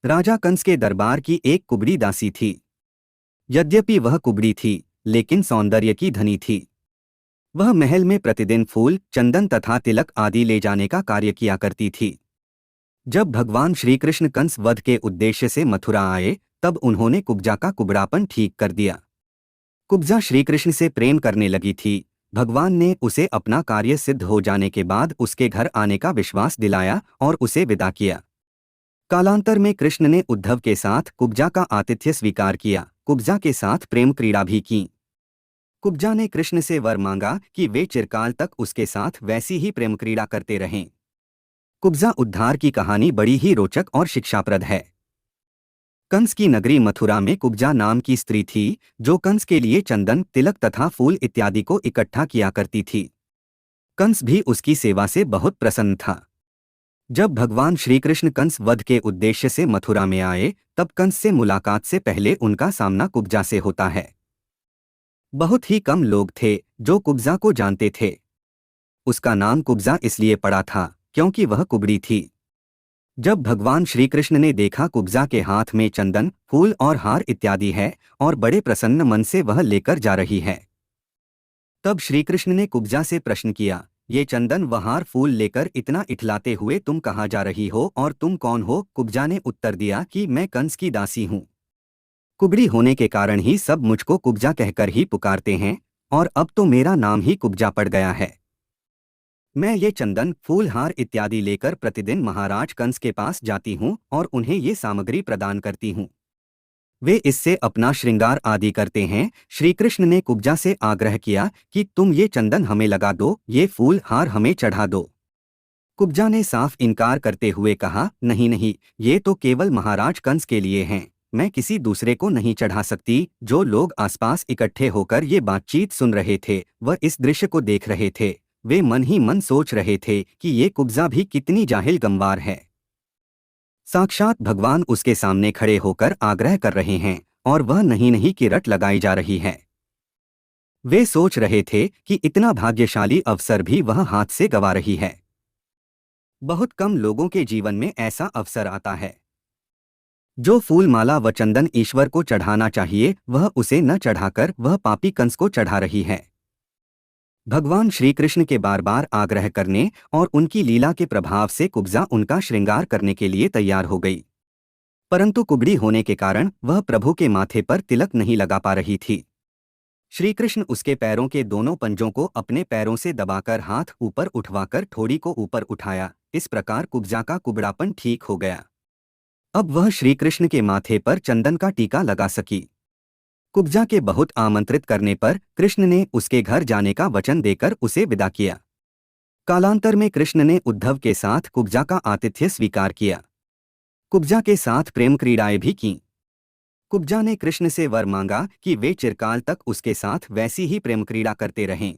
राजा कंस के दरबार की एक कुबड़ी दासी थी। यद्यपि वह कुबड़ी थी, लेकिन सौंदर्य की धनी थी। वह महल में प्रतिदिन फूल, चंदन तथा तिलक आदि ले जाने का कार्य किया करती थी। जब भगवान श्रीकृष्ण कंस वध के उद्देश्य से मथुरा आए, तब उन्होंने कुब्जा का कुबड़ापन ठीक कर दिया। कुब्जा श्रीकृष्ण से प्रेम करने लगी थी। भगवान ने उसे अपना कार्य सिद्ध हो जाने के बाद उसके घर आने का विश्वास दिलाया और उसे विदा किया। कालांतर में कृष्ण ने उद्धव के साथ कुब्जा का आतिथ्य स्वीकार किया, कुब्जा के साथ प्रेम क्रीड़ा भी की। कुब्जा ने कृष्ण से वर मांगा कि वे चिरकाल तक उसके साथ वैसी ही प्रेम क्रीड़ा करते रहें। कुब्जा उद्धार की कहानी बड़ी ही रोचक और शिक्षाप्रद है। कंस की नगरी मथुरा में कुब्जा नाम की स्त्री थी, जो कंस के लिए चंदन, तिलक तथा फूल इत्यादि को इकट्ठा किया करती थी। कंस भी उसकी सेवा से बहुत प्रसन्न था। जब भगवान श्रीकृष्ण कंस वध के उद्देश्य से मथुरा में आए, तब कंस से मुलाकात से पहले उनका सामना कुब्जा से होता है। बहुत ही कम लोग थे जो कुब्जा को जानते थे। उसका नाम कुब्जा इसलिए पड़ा था क्योंकि वह कुबड़ी थी। जब भगवान श्रीकृष्ण ने देखा कुब्जा के हाथ में चंदन, फूल और हार इत्यादि है और बड़े प्रसन्न मन से वह लेकर जा रही है, तब श्रीकृष्ण ने कुब्जा से प्रश्न किया, ये चंदन व हार फूल लेकर इतना इठलाते हुए तुम कहाँ जा रही हो और तुम कौन हो? कुब्जा ने उत्तर दिया कि मैं कंस की दासी हूँ। कुबड़ी होने के कारण ही सब मुझको कुब्जा कहकर ही पुकारते हैं और अब तो मेरा नाम ही कुब्जा पड़ गया है। मैं ये चंदन, फूल, हार इत्यादि लेकर प्रतिदिन महाराज कंस के पास जाती हूँ और उन्हें ये सामग्री प्रदान करती हूँ। वे इससे अपना श्रृंगार आदि करते हैं। श्री कृष्ण ने कुब्जा से आग्रह किया कि तुम ये चंदन हमें लगा दो, ये फूल हार हमें चढ़ा दो। कुब्जा ने साफ इनकार करते हुए कहा, नहीं नहीं, ये तो केवल महाराज कंस के लिए हैं, मैं किसी दूसरे को नहीं चढ़ा सकती। जो लोग आसपास इकट्ठे होकर ये बातचीत सुन रहे थे, वह इस दृश्य को देख रहे थे। वे मन ही मन सोच रहे थे कि ये कुब्जा भी कितनी जाहिल गंवार है। साक्षात भगवान उसके सामने खड़े होकर आग्रह कर रहे हैं और वह नहीं नहीं की रट लगाई जा रही है। वे सोच रहे थे कि इतना भाग्यशाली अवसर भी वह हाथ से गंवा रही है। बहुत कम लोगों के जीवन में ऐसा अवसर आता है। जो फूल, माला व चंदन ईश्वर को चढ़ाना चाहिए, वह उसे न चढ़ाकर वह पापी कंस को चढ़ा रही है। भगवान श्री कृष्ण के बार बार आग्रह करने और उनकी लीला के प्रभाव से कुब्जा उनका श्रृंगार करने के लिए तैयार हो गई, परंतु कुबड़ी होने के कारण वह प्रभु के माथे पर तिलक नहीं लगा पा रही थी। श्री कृष्ण उसके पैरों के दोनों पंजों को अपने पैरों से दबाकर हाथ ऊपर उठवाकर ठोड़ी को ऊपर उठाया। इस प्रकार कुब्जा का कुबड़ापन ठीक हो गया। अब वह श्री कृष्ण के माथे पर चंदन का टीका लगा सकी। कुब्जा के बहुत आमंत्रित करने पर कृष्ण ने उसके घर जाने का वचन देकर उसे विदा किया। कालांतर में कृष्ण ने उद्धव के साथ कुब्जा का आतिथ्य स्वीकार किया। कुब्जा के साथ प्रेम क्रीड़ाएं भी कीं। कुब्जा ने कृष्ण से वर मांगा कि वे चिरकाल तक उसके साथ वैसी ही प्रेम क्रीड़ा करते रहें।